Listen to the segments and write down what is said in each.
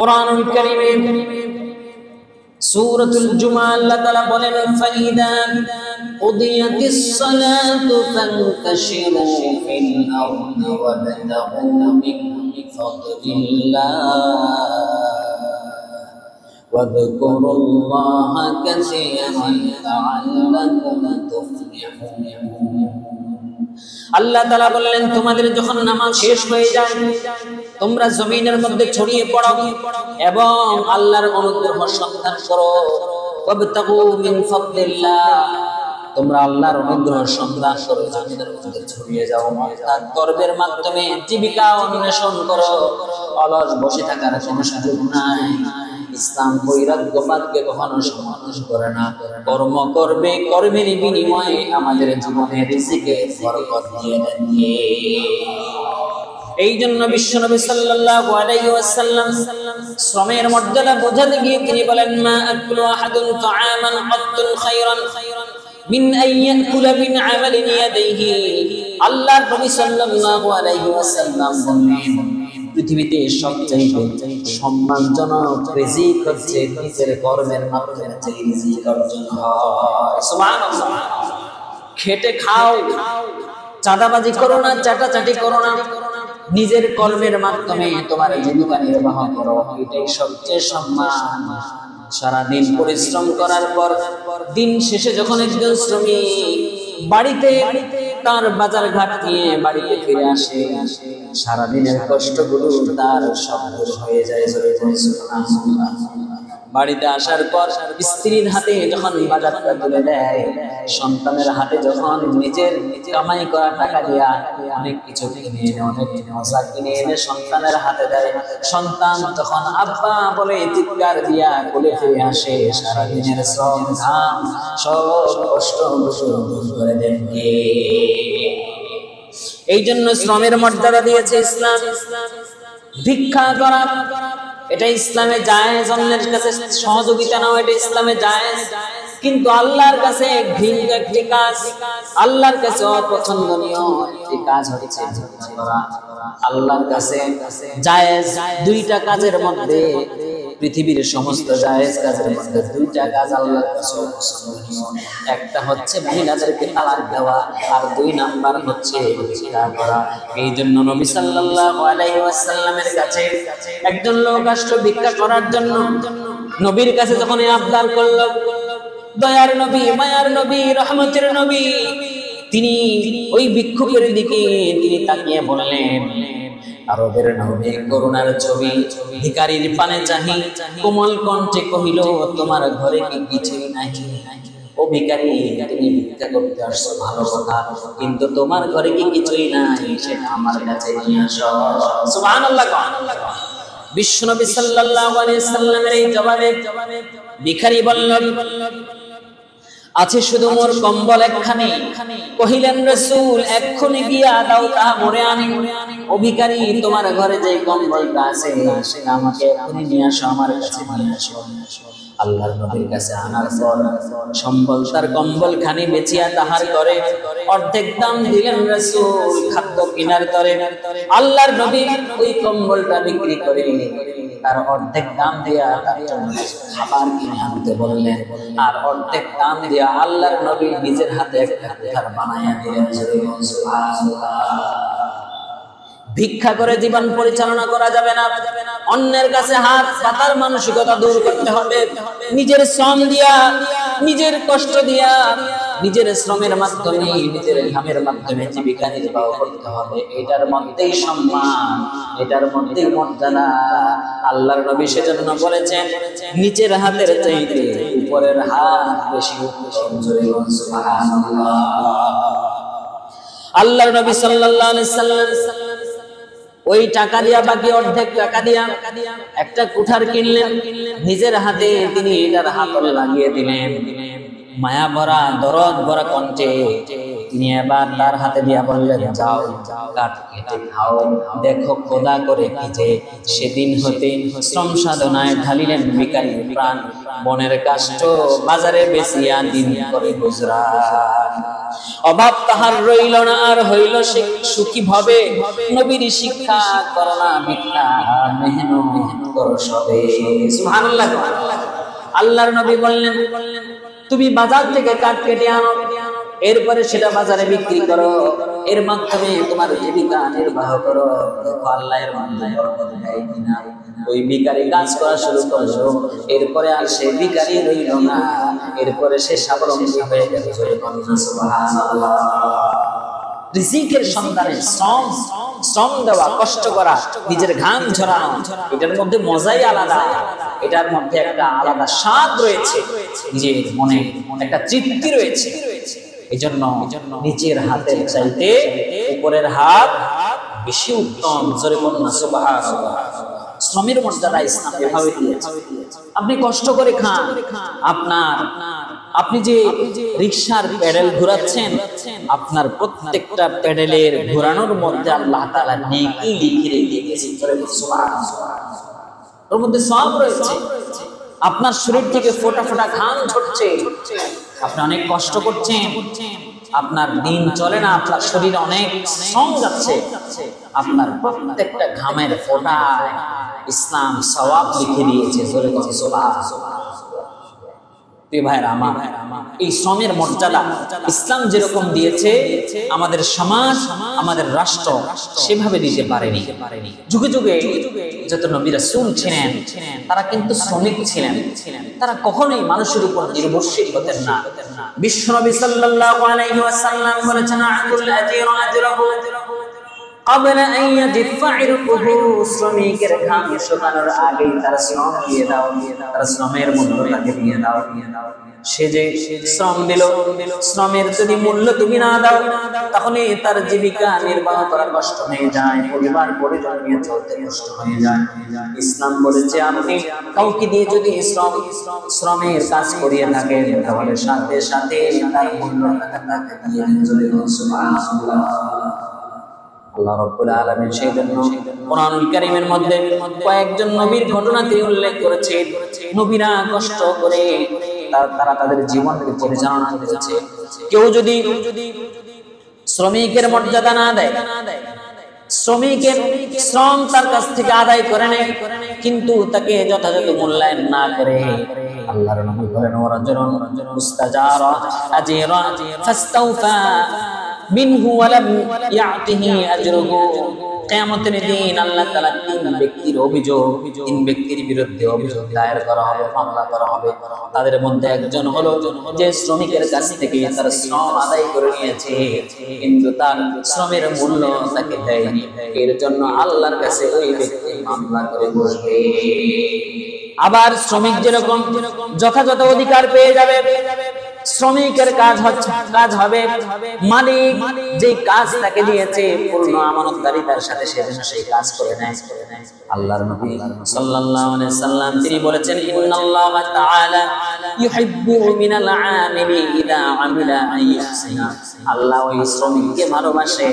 কোরআনুল কারীমে সূরাতুল জুমআ আল্লাহ তাআলা বলেন ফাইদা কুদিয়াতিস সালাতু ফান্তাশিরু ফিল আরদি ওয়াবতাগু মিন ফাদলিল্লাহ ওয়াযকুরুল্লাহা কাসীরান লাআল্লাকুম তুফলিহুন। আল্লাহ তাআলা বললেন তোমাদের যখন নামাজ শেষ হয়ে যায় তোমরা জমিনের মধ্যে ছড়িয়ে পড়ো এবং আল্লাহর অনুগ্রহ সন্ধান করো। ওয়াবতাগু মিন ফাদলিল্লাহ, তোমরা আল্লাহর অনুগ্রহ সন্ধান করো, জমিনের মধ্যে ছড়িয়ে যাও, অর্থাৎ কর্মের মাধ্যমে জীবিকা অন্বেষণ করো। অলস বসে থাকার কোনো সুযোগ নাই। ইসলাম বৈরাগ্যবাদকে কখনো সমর্থন করে না। কর্ম করবে, কর্মের বিনিময়ে আমাদের জীবনে রিজিকে বরকত দিয়ে দেন। এই জন্য বিশ্বনবী সাল্লাল্লাহু আলাইহি ওয়াসাল্লাম শ্রমের মর্যাদা বোঝাতে গিয়ে তিনি বলেন মা আকুলু আহাদুন তাআমান কাত্তুন খায়রান মিন আইয়াকুলা মিন আমালিন ইয়াদাইহি। আল্লাহর নবী সাল্লাল্লাহু আলাইহি ওয়াসাল্লাম বলেন পৃথিবীতে সবচেয়ে সম্মানজনক রিজিক হচ্ছে নিজের কর্মের মাধ্যমে যে রিজিক অর্জন হয়। সুবহানাল্লাহ। খেটে খাও, চাঁদাবাজি করো না, চাটাচাটি করো না, নিজের কর্মের মাধ্যমে তোমার জীবিকা নির্বাহ করো, এটাই সবচেয়ে সম্মান। সারাদিন পরিশ্রম করার পর দিন শেষে যখন একজন শ্রমিক বাড়িতে তার বাজার ঘাট নিয়ে বাড়িতে ফিরে আসে, সারাদিনের কষ্টগুলো তার সব দূর হয়ে যায়। বাড়িতে আসার পর স্ত্রীর হাতে যখন বাজারটা তুলে দেয়, সন্তানের হাতে যখন নিজের কামাই করা টাকা দিয়া অনেক কিছু কিনে এনে, অনেক মজা কিনে এনে সন্তানের হাতে দেয়, সন্তান তখন আব্বা বলে চিৎকার দিয়া কোলে ফিরে আসে। সারাদিনের শ্রম ঘাম সব কষ্ট দূর করে দেন কে? এই জন্য শ্রমের মর্যাদা দিয়েছে ইসলাম। ভিক্ষা করা এটা ইসলামে জায়েজ, অন্যের কাছে সহযোগিতা নাও এটা ইসলামে জায়েজ, কিন্তু আল্লাহর কাছে ঘৃণিত একটি কাজ, আল্লাহর কাছে অপছন্দনীয় একটি কাজ হচ্ছে ভিক্ষা করা। আল্লাহর কাছে জায়েজ দুইটা কাজের মধ্যে, পৃথিবীর সমস্ত জায়েজ কাজের মধ্যে দুইটা কাজ আল্লাহর কাছে অপছন্দনীয়। একটা হচ্ছে মহিলাদেরকে তালাক দেওয়া, আর দুই নাম্বার হচ্ছে ভিক্ষা করা। এই জন্য নবী সাল্লাল্লাহু আলাইহি ওয়াসাল্লামের কাছে একজন লোক আসলো ভিক্ষা করার জন্য। নবীর কাছে যখন আবদার করলো, দয়ার নবী, মায়ার নবী, রহমতের নবী, তিনি ওই ভিক্ষুকের দিকে তিনি তাকিয়ে বললেন, আরবের নবী করুণার ছবি, ভিখারির পানে চাহি কোমল কণ্ঠে কহিল, তোমার ঘরে কি কিছুই নাই? ও ভিখারি, তুমি ভিক্ষা করতে আসছো ভালো কথা, কিন্তু তোমার ঘরে কি কিছুই নাই সেটা আমার কাছে নিয়ে আসো। সুবহানাল্লাহ। বিশ্বনবী সাল্লাল্লাহু আলাইহি সাল্লামের এই জবাবে ভিখারি বলল, আছে শুধু মোর কম্বল একখানি। কহিলেন রাসূল, এক্ষুনি গিয়া দাও তাহা মোরে আনি। ও ভিখারি, তোমার ঘরে যে কম্বলটা আছে সেটা আমাকে এক্ষুনি নিয়ে আসো, আমার কাছে নিয়ে আসো। আল্লাহর নবীর কাছে আনার পর সম্বল তার কম্বল খানি বেচিয়া তাহার করে অর্ধেক দাম দিলেন রাসূল খাদ্য কিনার তরে। আল্লাহর নবী ওই কম্বলটা বিক্রি করে তার অর্ধেক দাম দিয়া তার জন্য খাবার কিনে আনতে বললেন, আর অর্ধেক দাম দিয়া আল্লাহর নবী নিজের হাতে একটা কুঠার বানাইয়া দিলেন। ভিক্ষা করে জীবন পরিচালনা করা যাবে না। অন্যের কাছে হাত পাতার মানসিকতা দূর করতে হবে। নিজের শ্রম দিয়া, নিজের কষ্ট দিয়া, নিজের শ্রমের মাধ্যমে, নিজের ঘামের মাধ্যমে জীবিকা নির্বাহ করতে হবে। এটার মধ্যেই সম্মান, এটার মধ্যেই মর্যাদা। আল্লাহর নবী সেজন্য বলেছেন, নিচের হাতের চাইতে উপরের হাত বেশি উত্তম। সুবহানাল্লাহ। আল্লাহর নবী সাল্লাল্লাহু আলাইহি সাল্লাম ওই টাকা দিয়া, বাকি অর্ধেক টাকা দিয়া একটা কুঠার কিনলেন। নিজের হাতে তিনি এটার হাতল লাগিয়ে দিলেন। মায়া ভরা, দরদ ভরা কণ্ঠে তিনি এবার তার হাতে দিয়া বললেন, যাও কাঠ কেটে খাও, দেখো খোদা করে কি যে সেদিন হতে শ্রম সাধনায় ঢালিলেন ভিখারির প্রাণ। বনের কাষ্ঠ বাজারে বেচিয়া দিন করে গুজরান। অভাব তাহার রইল না আর হইল সে সুখী ভাবে। নবীর শিক্ষা করো না ভিক্ষা, মেহনত করো সবে। সুবহানাল্লাহ। আল্লাহর নবী বললেন, তুমি বাজার থেকে কাঠ কেটে আনো, এরপরে সেটা বাজারে বিক্রি করো, এর মাধ্যমে তোমার জীবিকা নির্বাহ করো। দেখো আল্লাহর বান্দায় বরকত দেয় কিনা। ওই ভিখারি কাজ করা শুরু করলো, এরপরে আর সে ভিখারি রইল না, এরপরে সে স্বাবলম্বী হয়ে গেল। সুবহানাল্লাহ। রিজিকের সন্ধানে শ্রম দেওয়া, কষ্ট করা, নিজের ঘাম ঝরানো, এটার মধ্যে মজাই আলাদা, এটার মধ্যে একটা আলাদা স্বাদ রয়েছে, নিজের মনে একটা তৃপ্তি রয়েছে। এজন্য নিজের হাতের চাইতে উপরের হাত বেশি উত্তম। জোরে বলুন না সুবহানাল্লাহ। শ্রমের মর্যাদা ইসলাম এভাবে দিয়েছে। আপনি কষ্ট করে খান, আপনি যে রিকশার প্যাডেল ঘোরাচ্ছেন, আপনার প্রত্যেকটা প্যাডেলের ঘোরানোর মধ্যে আল্লাহ তাআলা নেকি লিখে রেখেছেন। জোরে বলুন সুবহানাল্লাহ। ওর মধ্যে সওয়াব রয়েছে। আপনার শরীর থেকে ফোঁটা ফোঁটা ঘাম ঝরছে, আপনি অনেক কষ্ট করছেন, আপনার দিন চলে না, আপনার শরীরে অনেক শ্রম যাচ্ছে, আপনার প্রত্যেকটা ঘামের ফোঁটায় ইসলাম সওয়াব লিখে দিয়েছে। জোরে বলুন সুবহানাল্লাহ। প্রিয় ভাইরা আমার, এই শ্রমের মর্যাদা ইসলাম যেরকম দিয়েছে, আমাদের সমাজ, আমাদের রাষ্ট্র সেভাবে দিতে পারেনি। যুগে যুগে যত নবী রাসূল ছিলেন, তারা কিন্তু শ্রমিক ছিলেন, তারা কখনোই মানুষের উপর নির্ভরশীল হতেন না। বিশ্বনবী সাল্লাল্লাহু আলাইহি ওয়াসাল্লাম বলেছেন, আতুল আজির আজরাহু ক্বাবলা আন ইয়াদফা ইরকুহু। শ্রমিকের ঘাম শুকানোর আগেই তার শ্রম দিয়ে দাও, তার শ্রমের মূল্য তাকে দিয়ে দাও। সে যে শ্রম দিল, শ্রমের যদি মূল্য তুমি না দাও, তাহলে তার জীবিকা নির্বাহ করা কষ্ট হয়ে যায়, পরিবার পরিজন নিয়ে চলতে কষ্ট হয়ে যায়। ইসলাম বলেছে, আপনি কাউকে দিয়ে যদি শ্রমের কাজ করিয়ে থাকেন, তাহলে সাথে সাথে তার মূল্য তাকে দিয়ে দিন। সুবহানাল্লাহ। আল্লাহ রাব্বুল আলামিন সেজন্য কোরআনুল কারীমের মধ্যে কয়েকজন নবীর ঘটনাতে উল্লেখ করেছেন, নবীরা কষ্ট করে তারা তাদের জীবনকে পরিচালনা করেছে। কেউ যদি শ্রমিকের মর্যাদা না দেয়, শ্রমিকের শ্রম তার কাছ থেকে আদায় করে নেয়, কিন্তু তাকে যথাযথ মূল্যায়ন না করে, আল্লাহর নবী বলেন, ওয়ারাজুলুন মুস্তাজারা আজরা ফাস্তাওফা মিনহু ওয়া লাম ইয়াতিহি আজরুহু। কিয়ামতের দিন আল্লাহ তাআলা তিন ব্যক্তির বিরুদ্ধে অভিযোগ দায়ের করা হবে, মামলা করা হবে। তাদের মধ্যে একজন হলো যে শ্রমিকের কাছ থেকে তার শ্রম আদায় করে নিয়েছে, কিন্তু তার শ্রমের মূল্য তাকে দেয়নি। এর জন্য আল্লাহর কাছে ওই ব্যক্তি মামলা করে বসবে। আবার শ্রমিক যেরকম যথাযথ অধিকার পেয়ে যাবে, শ্রমিকের কাজ হবে, মালিক যে কাজ তাকে দিয়েছে পূর্ণ আমানতদারিতার সাথে সেজন্য সেই কাজ করে নেয়। আল্লাহর নবী সাল্লাল্লাহু আলাইহি সাল্লাম তিনি বলেছেন, ইন্নাল্লাহ তাআলা ইউহিব্বু মিনাল আমিলি ইযা আমিলা আইয়াহসিনা। আল্লাহ ওই শ্রমিককে ভালোবাসে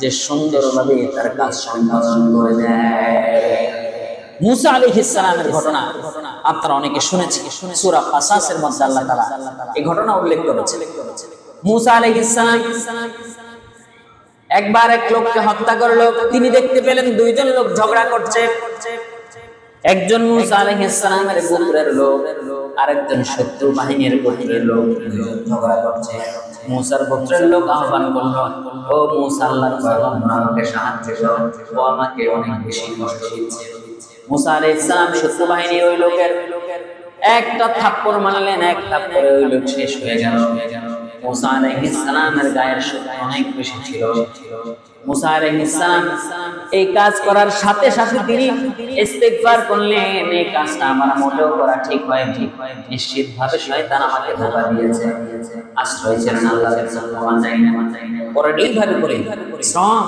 যে সুন্দরভাবে তার কাজ সম্পাদন করে দেয়। মুসা আলাইহিস সালামের ঘটনা আপনারা অনেকে শুনেছেন, সূরা কাসাসের মধ্যে আল্লাহ তাআলা এই ঘটনা উল্লেখ করেছেন। মুসা আলাইহিস সালাম একবার এক লোককে হত্যা করলো। তিনি দেখতে পেলেন দুইজন লোক ঝগড়া করছে, একজন মুসা আলাইহিস সালামের গোত্রের লোক, আরেকজন শত্রু বাহিনীর গোত্রের লোক ঝগড়া করছে। মুসার গোত্রের লোক আহ্বান করলো, ও মুসা, আল্লাহর পয়গম্বর, আমাকে সাহায্য করো, ও আমাকে অনেক বেশি কষ্ট দিচ্ছে। মুসা আলাইহিস সালাম শত্রু বাহিনীর ওই লোকের একটা থাপ্পড় মারলেন, এক থাপ্পড়ে ওই লোক শেষ হয়ে গেল। মুসা আলাইহিস সালামের গায়ের শক্তি অনেক বেশি ছিল। মুসা আলাইহিস সালাম এই কাজ করার সাথে সাথে তিনি ইস্তিগফার করলেন, এই কাজটা আমার মোটেও করা ঠিক হয়নি, নিশ্চিতভাবে শয়তান আমাকে ধোঁকা দিয়েছে। আশ্রয় ছিলেন আল্লাহর কাছে। পরে এইভাবে করে শ্রম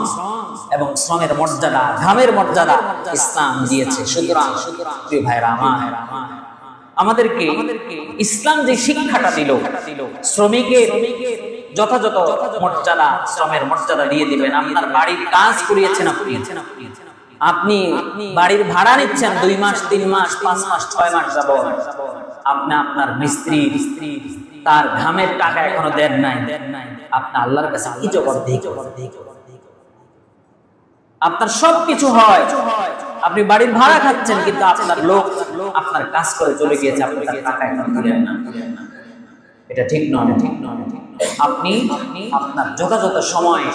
এবং শ্রমের মর্যাদা, ঘামের মর্যাদা ইসলাম দিয়েছে। সুতরাং প্রিয় ভাইরা আমার, আমাদেরকে ইসলাম যে শিক্ষাটা দিল, শ্রমিকের যথাযথ মর্যাদা, শ্রমের মর্যাদা দিয়ে দিবেন। আপনার বাড়ির কাজ করিয়েছেন, আপনি বাড়ির ভাড়া নিচ্ছেন 2 মাস, 3 মাস, 5 মাস, 6 মাস যাবত, আপনি আপনার মিস্ত্রি তার ঘামের টাকা এখনো দেন নাই, আপনি আল্লাহর কাছে কি জবাবদিহি করবেন? আপনার সবকিছু হয়, আপনি বাড়ির ভাড়া খাচ্ছেন, কিন্তু আপনার লোক আপনার কাজ করে চলে গিয়েছে, আপনি তার টাকা এখনো দিলেন না। এটা ঠিক নয়, ঠিক নয়। আপনি আপনার যথাযথ সময়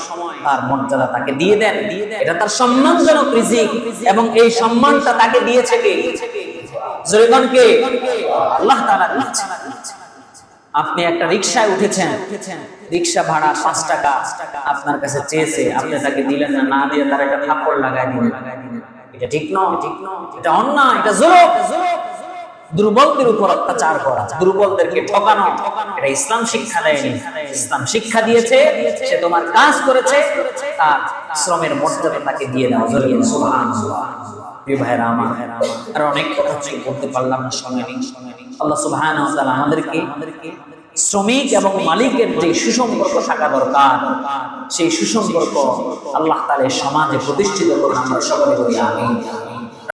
তার মর্যাদা তাকে দিয়ে দেন, এটা তার সম্মানজনক রিজিক, এবং এই সম্মানটা তাকে দিয়েছে কে? জরিগণকে আল্লাহ তাআলা দিয়েছে। আপনি একটা রিকশায় উঠেছেন, রিকশা ভাড়া 5 টাকা আপনার কাছে চেয়েছে, আপনি তাকে দিলেন না, না দিয়ে তার একটা থাপ্পড় লাগাই দিলেন। এটা ঠিক নয়, এটা অন্যায়, এটা জুলুম। দুর্বলদের উপর অত্যাচার করা, দুর্বলদেরকে ঠকানো, এটা ইসলাম শিক্ষা দেয়নি। ইসলাম শিক্ষা দিয়েছে, সে তোমার কাজ করেছে, তার শ্রমের মর্যাদা তাকে দিয়ে দাও। সুবহানাল্লাহ। প্রিয় ভাইরা আমার, আর অনেক কথা বলতে পারলাম না, সময় নেই। আল্লাহ সুবহানাহু ওয়া তাআলা আমাদেরকে শ্রমিক এবং মালিকের যে সুসম্পর্ক থাকা দরকার, সেই সুসম্পর্ক আল্লাহ তাআলা সমাজে প্রতিষ্ঠিত করুন। আমরা সকলে বলি আমিন।